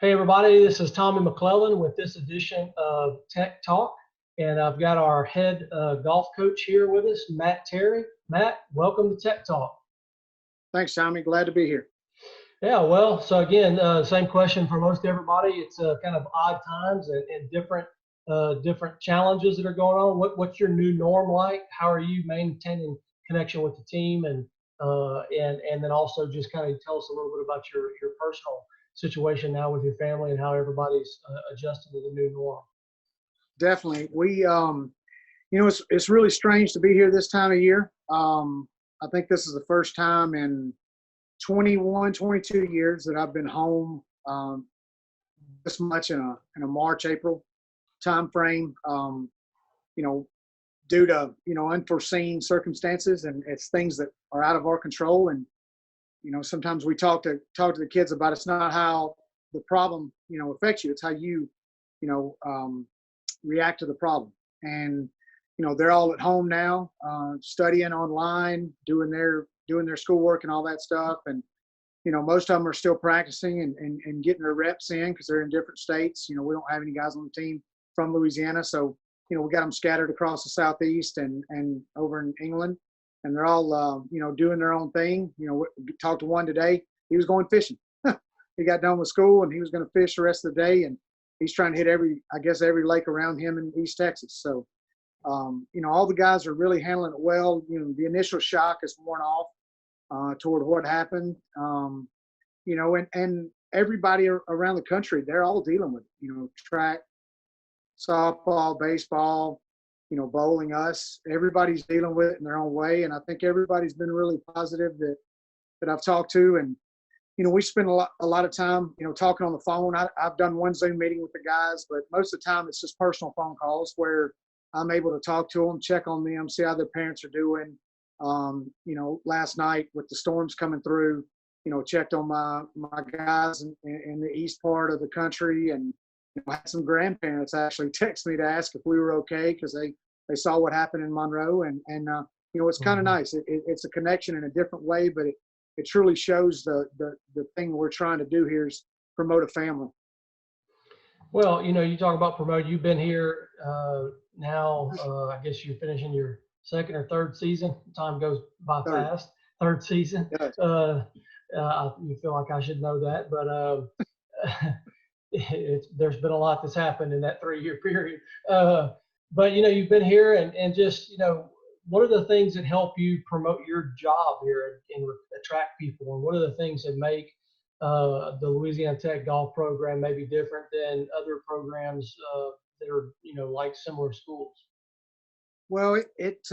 Hey everybody, this is Tommy McClellan with this edition of Tech Talk, and I've got our head golf coach here with us, Matt Terry. Matt, welcome to Tech Talk. Thanks, Tommy. Glad to be here. Yeah, well, so again, same question for most everybody. It's kind of odd times and different challenges that are going on. What's your new norm like? How are you maintaining connection with the team, and then also just kind of tell us a little bit about your personal situation now with your family and how everybody's adjusting to the new norm. Definitely. It's really strange to be here this time of year. I think this is the first time in 21, 22 years that I've been home this much in a March, April time frame. You know, due to unforeseen circumstances, and it's things that are out of our control. And sometimes we talk to the kids about it's not how the problem affects you; it's how you you know react to the problem. And they're all at home now, studying online, doing their schoolwork and all that stuff. And most of them are still practicing and getting their reps in because they're in different states. We don't have any guys on the team from Louisiana, so we got them scattered across the southeast and over in England, and they're all doing their own thing. We talked to one today. He was going fishing. He got done with school and he was going to fish the rest of the day, and he's trying to hit every lake around him in East Texas. So all the guys are really handling it well. The initial shock is worn off toward what happened. And everybody around the country, they're all dealing with it. Track, softball, baseball, bowling, us. Everybody's dealing with it in their own way, and I think everybody's been really positive that I've talked to. And we spend a lot of time talking on the phone. I've done one Zoom meeting with the guys, but most of the time it's just personal phone calls where I'm able to talk to them, check on them, see how their parents are doing. Last night with the storms coming through, checked on my guys in the east part of the country, and I had some grandparents actually text me to ask if we were okay because they saw what happened in Monroe, and it's kind of nice. It's a connection in a different way, but it truly shows the thing we're trying to do here is promote a family. Well, you talk about promote. You've been here now. I guess you're finishing your second or third season. Time goes by fast. Third season. Yes. You feel like I should know that, but there's been a lot that's happened in that 3-year period. But you've been here, and just what are the things that help you promote your job here and attract people, and what are the things that make the Louisiana Tech golf program may be different than other programs that are like similar schools? Well, it's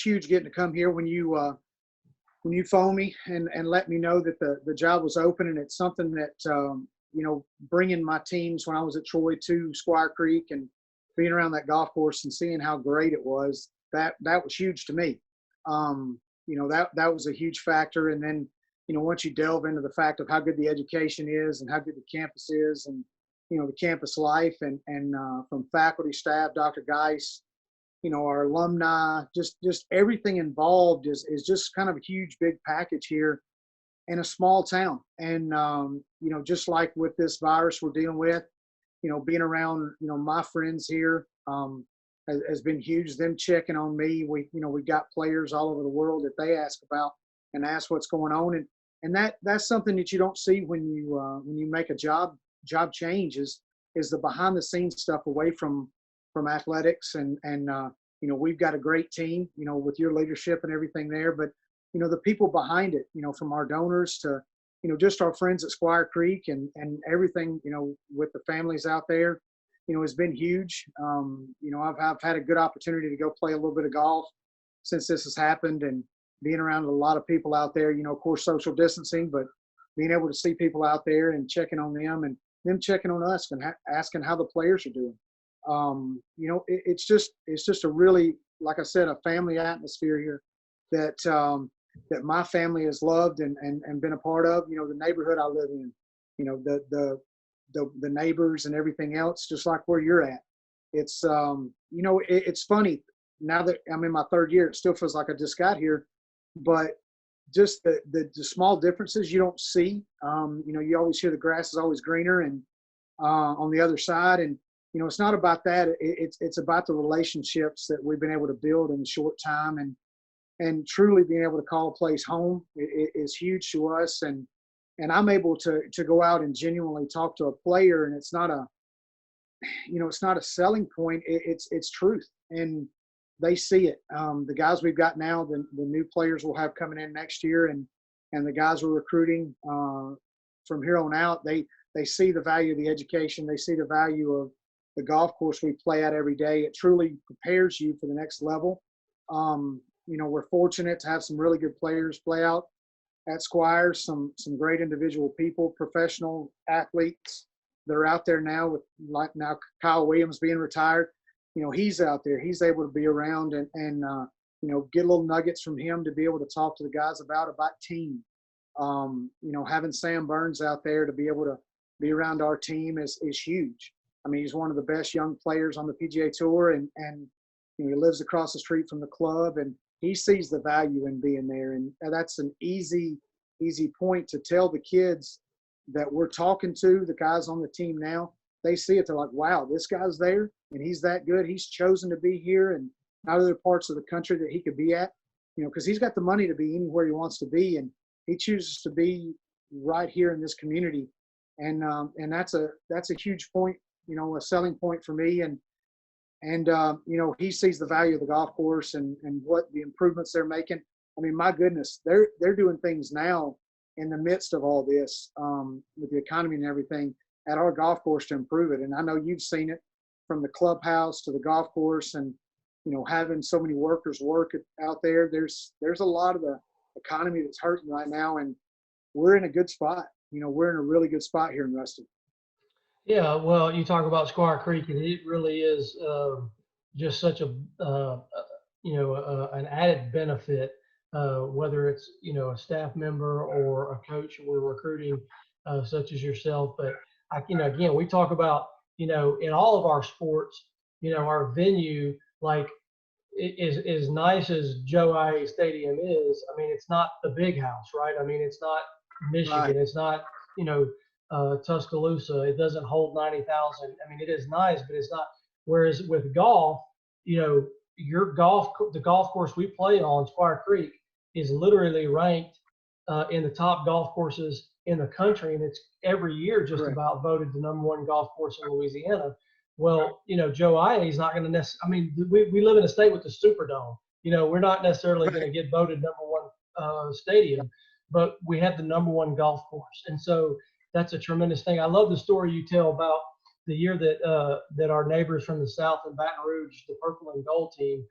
huge getting to come here when you phone me and let me know that the job was open. And it's something that bringing my teams when I was at Troy to Squaw Creek and being around that golf course and seeing how great it was, that was huge to me. That was a huge factor. And then once you delve into the fact of how good the education is and how good the campus is, and the campus life, and from faculty, staff, Dr. Geis, our alumni, just everything involved is just kind of a huge big package here in a small town. And just like with this virus we're dealing with, being around my friends here has been huge. Them checking on me. We got players all over the world that they ask about and ask what's going on, and that's something that you don't see when you make a job change is the behind the scenes stuff away from athletics. And we've got a great team with your leadership and everything there, but the people behind it, from our donors to just our friends at Squaw Creek and everything with the families out there has been huge. I've had a good opportunity to go play a little bit of golf since this has happened, and being around a lot of people out there, of course, social distancing, but being able to see people out there and checking on them and them checking on us and asking how the players are doing. It's just a really, like I said, a family atmosphere here that my family has loved and been a part of. The neighborhood I live in, the neighbors and everything else, just like where you're at. It's it's funny now that I'm in my third year. It still feels like I just got here, but just the small differences you don't see. You know, you always hear the grass is always greener and on the other side. And, you know, it's not about that. It's about the relationships that we've been able to build in a short time, and truly being able to call a place home is huge to us. And I'm able to go out and genuinely talk to a player, and it's not a, you know, it's not a selling point. It's truth, and they see it. The guys we've got now, the new players we'll have coming in next year, and the guys we're recruiting from here on out, they see the value of the education. They see the value of the golf course we play at every day. It truly prepares you for the next level. You know, we're fortunate to have some really good players play out at Squires, some great individual people, professional athletes that are out there now, with like now Kyle Williams being retired. You know, he's out there. He's able to be around and you know, get little nuggets from him to be able to talk to the guys about team. You know, having Sam Burns out there to be able to be around our team is huge. I mean, he's one of the best young players on the PGA Tour, and you know, he lives across the street from the club, and he sees the value in being there. And that's an easy point to tell the kids that we're talking to, the guys on the team now. They see it. They're like, wow, this guy's there and he's that good. He's chosen to be here and not other parts of the country that he could be at, you know, because he's got the money to be anywhere he wants to be. And he chooses to be right here in this community. And that's a huge point, you know, a selling point for me. And you know, he sees the value of the golf course and what the improvements they're making. I mean, my goodness, they're doing things now in the midst of all this, with the economy and everything, at our golf course to improve it. And I know you've seen it, from the clubhouse to the golf course, and, you know, having so many workers work out there. There's a lot of the economy that's hurting right now, and we're in a good spot. You know, we're in a really good spot here in Ruston. Yeah, well, you talk about Squaw Creek, and it really is just such a you know, an added benefit, whether it's, you know, a staff member or a coach we're recruiting, such as yourself. But you know, again, we talk about, you know, in all of our sports, you know, our venue, like, is as nice as Joe IA Stadium is. I mean, it's not the big house, right? I mean, it's not Michigan, Right. it's not, you know, Tuscaloosa. It doesn't hold 90,000. I mean, it is nice, but it's not. Whereas with golf, you know, the golf course we play on, Squaw Creek, is literally ranked in the top golf courses in the country, and it's every year just Correct. about voted the #1 golf course in Louisiana. Well, you know, Joe IA is not going to necessarily. I mean, we live in a state with the Superdome. You know, we're not necessarily going to get voted #1 stadium, but we have the #1 golf course, and so that's a tremendous thing. I love the story you tell about the year that our neighbors from the south in Baton Rouge, the purple and gold team,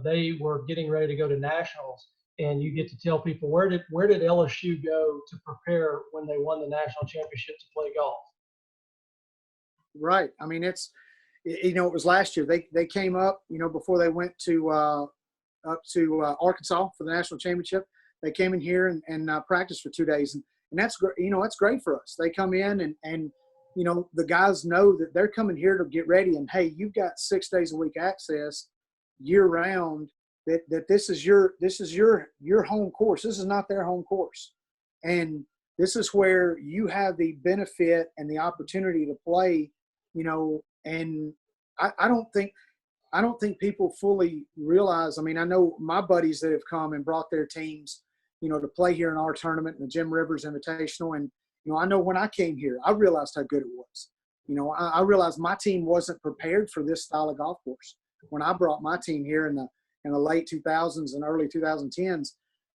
they were getting ready to go to nationals, and you get to tell people, where did LSU go to prepare when they won the national championship to play golf? Right. I mean, you know, it was last year. They came up, you know, before they went to up to Arkansas for the national championship. They came in here and practiced for 2 days, and that's great. You know, that's great for us. They come in and you know, the guys know that they're coming here to get ready. And hey, you've got 6 days a week access year round. That this is your home course. This is not their home course, and this is where you have the benefit and the opportunity to play. You know, and I don't think people fully realize. I mean, I know my buddies that have come and brought their teams, you know, to play here in our tournament, in the Jim Rivers Invitational. And, you know, I know when I came here, I realized how good it was. You know, I realized my team wasn't prepared for this style of golf course. When I brought my team here in the late 2000s and early 2010s,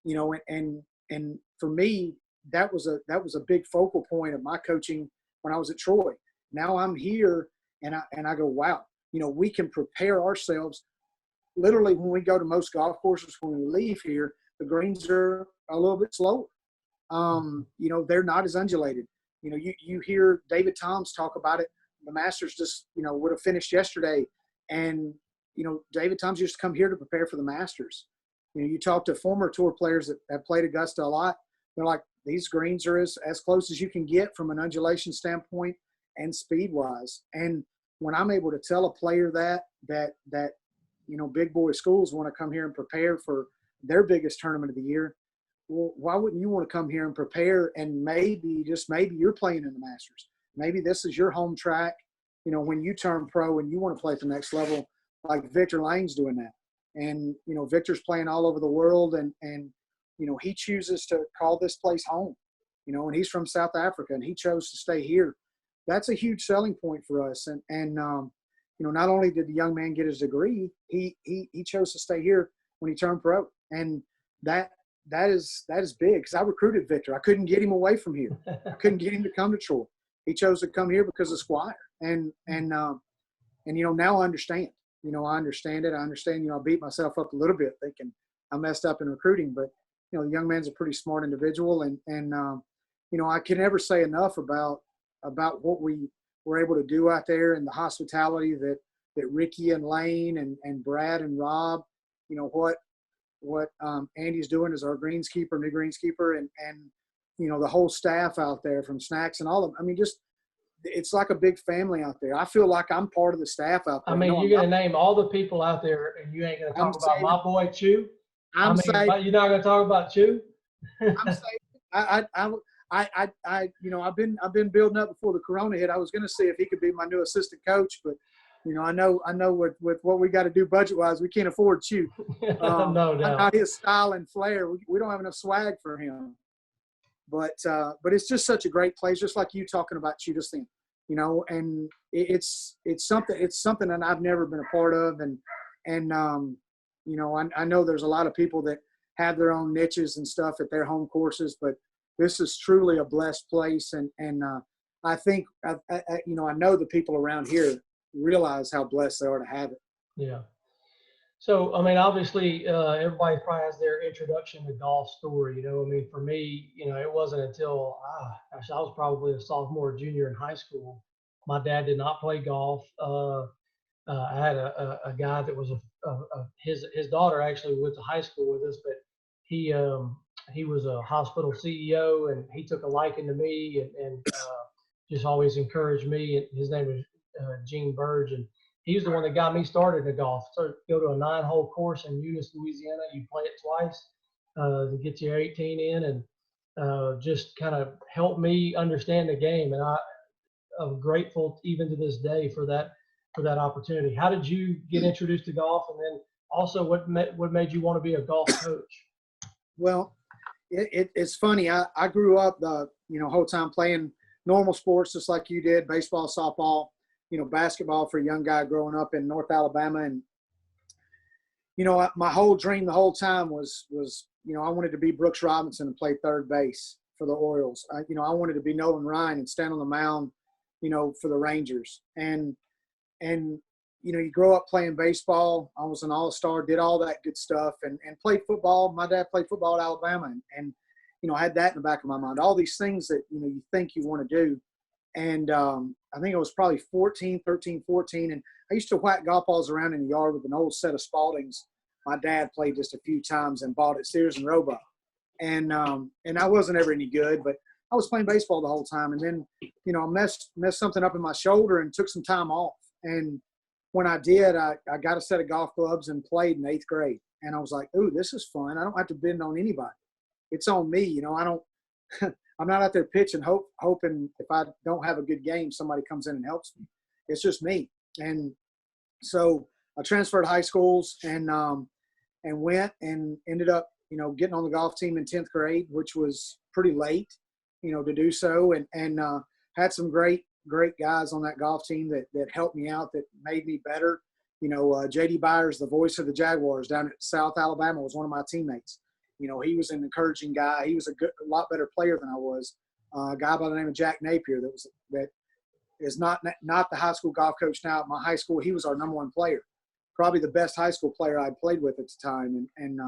you know, and for me, that was a big focal point of my coaching when I was at Troy. Now I'm here and I go, wow, you know, we can prepare ourselves. Literally, when we go to most golf courses, when we leave here, the greens are a little bit slower. You know, they're not as undulated. You know, you hear David Toms talk about it. The Masters just, you know, would have finished yesterday. And, you know, David Toms used to come here to prepare for the Masters. You know, you talk to former tour players that have played Augusta a lot. They're like, these greens are as close as you can get from an undulation standpoint and speed-wise. And when I'm able to tell a player that you know, big boy schools want to come here and prepare for their biggest tournament of the year, well, why wouldn't you want to come here and prepare? And maybe, just maybe, you're playing in the Masters. Maybe this is your home track, you know, when you turn pro and you want to play at the next level, like Victor Lane's doing that. And, you know, Victor's playing all over the world, and you know, he chooses to call this place home, you know, and he's from South Africa and he chose to stay here. That's a huge selling point for us. And you know, not only did the young man get his degree, he chose to stay here when he turned pro. And that is big, because I recruited Victor. I couldn't get him away from here. I couldn't get him to come to Troy. He chose to come here because of Squire. And you know, now I understand. You know, I understand it. I understand, you know, I beat myself up a little bit thinking I messed up in recruiting, but, you know, the young man's a pretty smart individual. And you know, I can never say enough about what we were able to do out there, and the hospitality that Ricky and Lane and Brad and Rob, you know, what Andy's doing as our greenskeeper, new greenskeeper, and you know, the whole staff out there from Snacks and all of them. I mean, just, it's like a big family out there. I feel like I'm part of the staff out there. I mean, no, you're going to name all the people out there, and you ain't going to talk about saying, my boy Chew. I'm saying, you're not going to talk about Chew. I'm saying, I you know, I've been building up before the Corona hit. I was going to see if he could be my new assistant coach, but you know, I know with what we got to do budget wise, we can't afford Chew. No doubt. Not his style and flair. We don't have enough swag for him. But it's just such a great place, just like you talking about Chew just then, you know, and it's something that I've never been a part of. And you know, I know there's a lot of people that have their own niches and stuff at their home courses, but this is truly a blessed place. And I think, you know, I know the people around here realize how blessed they are to have it. Yeah. So, I mean, obviously, everybody probably has their introduction to golf story. You know, I mean, for me, you know, it wasn't until, I was probably a sophomore, junior in high school. My dad did not play golf. I had a guy that was his daughter actually went to high school with us, but he was a hospital CEO, and he took a liking to me and just always encouraged me. And his name was Gene Burge, and he's the one that got me started in golf. So go to a 9-hole course in Eunice, Louisiana. You play it twice to get your 18 in, and just kind of helped me understand the game. And I'm grateful even to this day for that opportunity. How did you get introduced to golf, and then also what made you want to be a golf coach? Well, it's funny. I grew up you know, whole time playing normal sports just like you did, baseball, softball, you know, basketball for a young guy growing up in North Alabama. And, you know, my whole dream the whole time was, you know, I wanted to be Brooks Robinson and play third base for the Orioles. You know, I wanted to be Nolan Ryan and stand on the mound, you know, for the Rangers. And, you know, you grow up playing baseball. I was an all-star, did all that good stuff, and played football. My dad played football at Alabama, and you know, I had that in the back of my mind, all these things that, you know, you think you want to do. And I think I was probably 13, 14, and I used to whack golf balls around in the yard with an old set of Spaldings. My dad played just a few times and bought at Sears and Roebuck. And I wasn't ever any good, but I was playing baseball the whole time. And then, you know, I messed something up in my shoulder and took some time off. And when I did, I got a set of golf clubs and played in 8th grade. And I was like, ooh, this is fun. I don't have to bend on anybody. It's on me. You know, I'm not out there pitching, hoping if I don't have a good game, somebody comes in and helps me. It's just me. And so I transferred high schools and went and ended up, you know, getting on the golf team in 10th grade, which was pretty late, you know, to do so. And had some great guys on that golf team that helped me out, that made me better. You know, J.D. Byers, the voice of the Jaguars down at South Alabama, was one of my teammates. You know, he was an encouraging guy. He was a lot better player than I was. A guy by the name of Jack Napier that is not the high school golf coach now at my high school. He was our number one player, probably the best high school player I played with at the time. And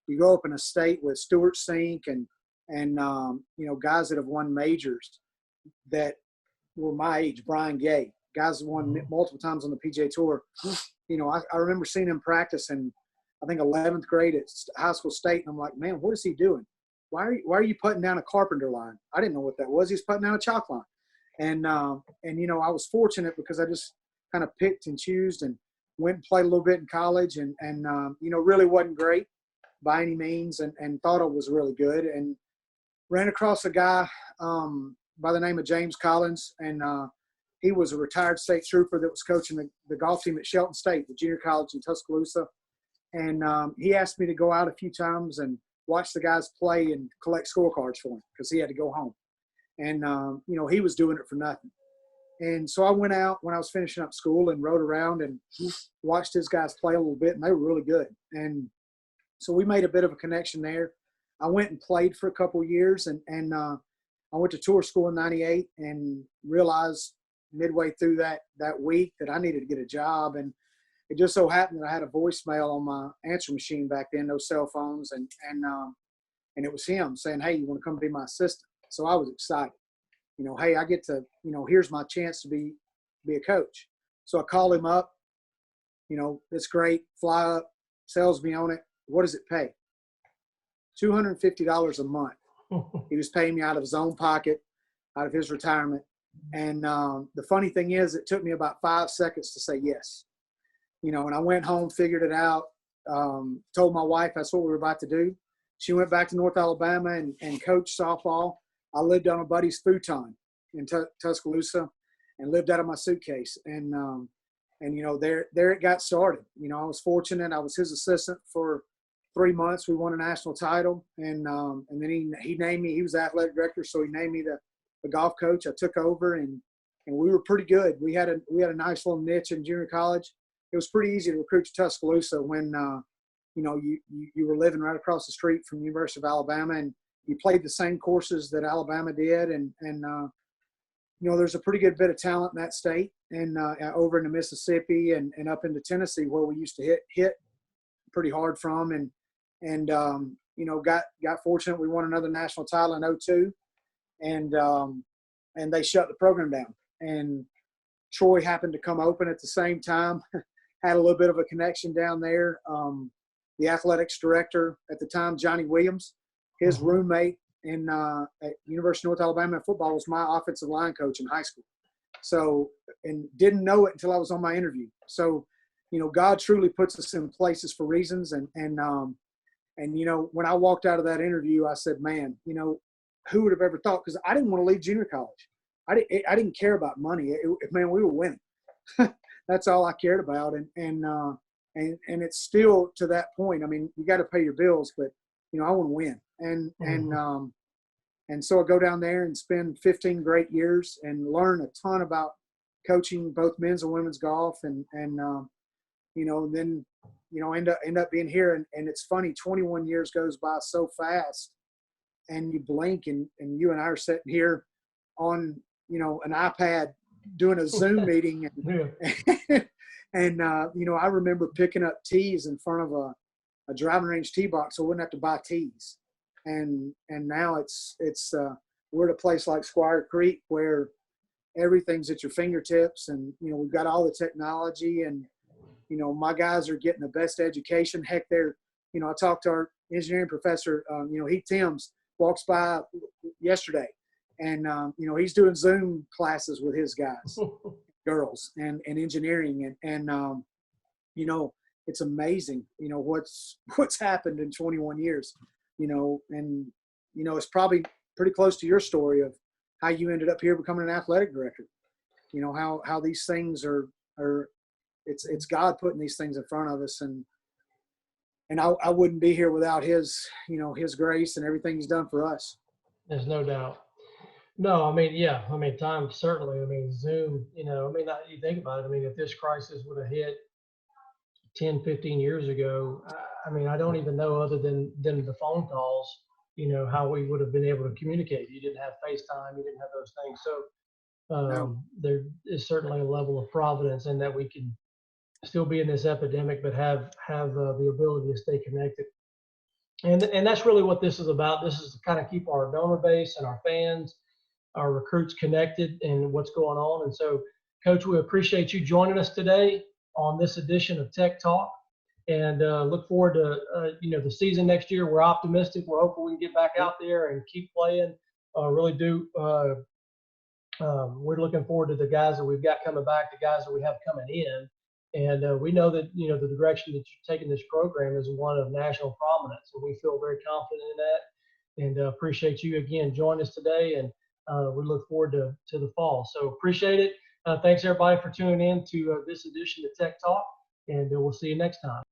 you grow up in a state with Stuart Sink and you know, guys that have won majors that were my age, Brian Gay, guys that won multiple times on the PGA Tour. You know, I remember seeing him practice in, I think, 11th grade at high school state, and I'm like, man, what is he doing? Why are you putting down a carpenter line? I didn't know what that was. He's putting down a chalk line. And you know, I was fortunate because I just kind of picked and chose and went and played a little bit in college and you know, really wasn't great. by any means, and thought I was really good, and ran across a guy by the name of James Collins, and he was a retired state trooper that was coaching the golf team at Shelton State, the junior college in Tuscaloosa. And he asked me to go out a few times and watch the guys play and collect scorecards for him because he had to go home. And, he was doing it for nothing. And so I went out when I was finishing up school and rode around and watched his guys play a little bit, and they were really good. And so we made a bit of a connection there. I went and played for a couple of years, and I went to tour school in '98 and realized midway through that week that I needed to get a job. And it just so happened that I had a voicemail on my answer machine back then, no cell phones, and it was him saying, "Hey, you want to come be my assistant?" So I was excited. Hey, I get to, here's my chance to be a coach. So I called him up. It's great. Fly up, sells me on it. What does it pay? $250 a month. He was paying me out of his own pocket, out of his retirement. And the funny thing is, it took me about 5 seconds to say yes. And I went home, figured it out, told my wife that's what we were about to do. She went back to North Alabama and coached softball. I lived on a buddy's futon in Tuscaloosa and lived out of my suitcase. And there it got started. I was fortunate. I was his assistant for 3 months. We won a national title. And then he named me. He was the athletic director, so he named me the golf coach. I took over, and we were pretty good. We had a nice little niche in junior college. It was pretty easy to recruit to Tuscaloosa when you were living right across the street from the University of Alabama, and you played the same courses that Alabama did, and there's a pretty good bit of talent in that state, and over into Mississippi and up into Tennessee, where we used to hit pretty hard from, and got fortunate. We won another national title in '02, and they shut the program down. And Troy happened to come open at the same time. Had a little bit of a connection down there. The athletics director at the time, Johnny Williams, his roommate at University of North Alabama in football was my offensive line coach in high school. So, and didn't know it until I was on my interview. So, God truly puts us in places for reasons. And when I walked out of that interview, I said, man, who would have ever thought? Because I didn't want to leave junior college. I didn't care about money. Man, we were winning. That's all I cared about. And it's still to that point. I mean, you got to pay your bills, but I want to win. And so I go down there and spend 15 great years and learn a ton about coaching both men's and women's golf, and then end up being here. And it's funny, 21 years goes by so fast, and you blink, and you and I are sitting here on an iPad doing a Zoom meeting, and I remember picking up tees in front of a driving range tee box, so I wouldn't have to buy tees. And now it's we're at a place like Squaw Creek where everything's at your fingertips, and we've got all the technology, and my guys are getting the best education. Heck, I talked to our engineering professor. Timms walks by yesterday, and he's doing Zoom classes with his guys, girls, and engineering, and it's amazing, what's happened in 21 years. It's probably pretty close to your story of how you ended up here becoming an athletic director. How these things are it's God putting these things in front of us, and I wouldn't be here without his grace and everything he's done for us. There's no doubt. No, I mean, time certainly. I mean, Zoom, you think about it. I mean, if this crisis would have hit 10, 15 years ago, I don't even know, other than the phone calls, how we would have been able to communicate. You didn't have FaceTime, you didn't have those things. So there is certainly a level of providence in that we can still be in this epidemic, but have the ability to stay connected. And that's really what this is about. This is to kind of keep our donor base and our fans, our recruits connected and what's going on. And so, Coach, we appreciate you joining us today on this edition of Tech Talk, and look forward to the season next year. We're optimistic. We're hoping we can get back out there and keep playing. Really do. We're looking forward to the guys that we've got coming back, the guys that we have coming in, And we know that, you know, the direction that you're taking this program is one of national prominence, and we feel very confident in that. And appreciate you again joining us today, and we look forward to the fall. So appreciate it. Thanks everybody for tuning in to this edition of Tech Talk, and we'll see you next time.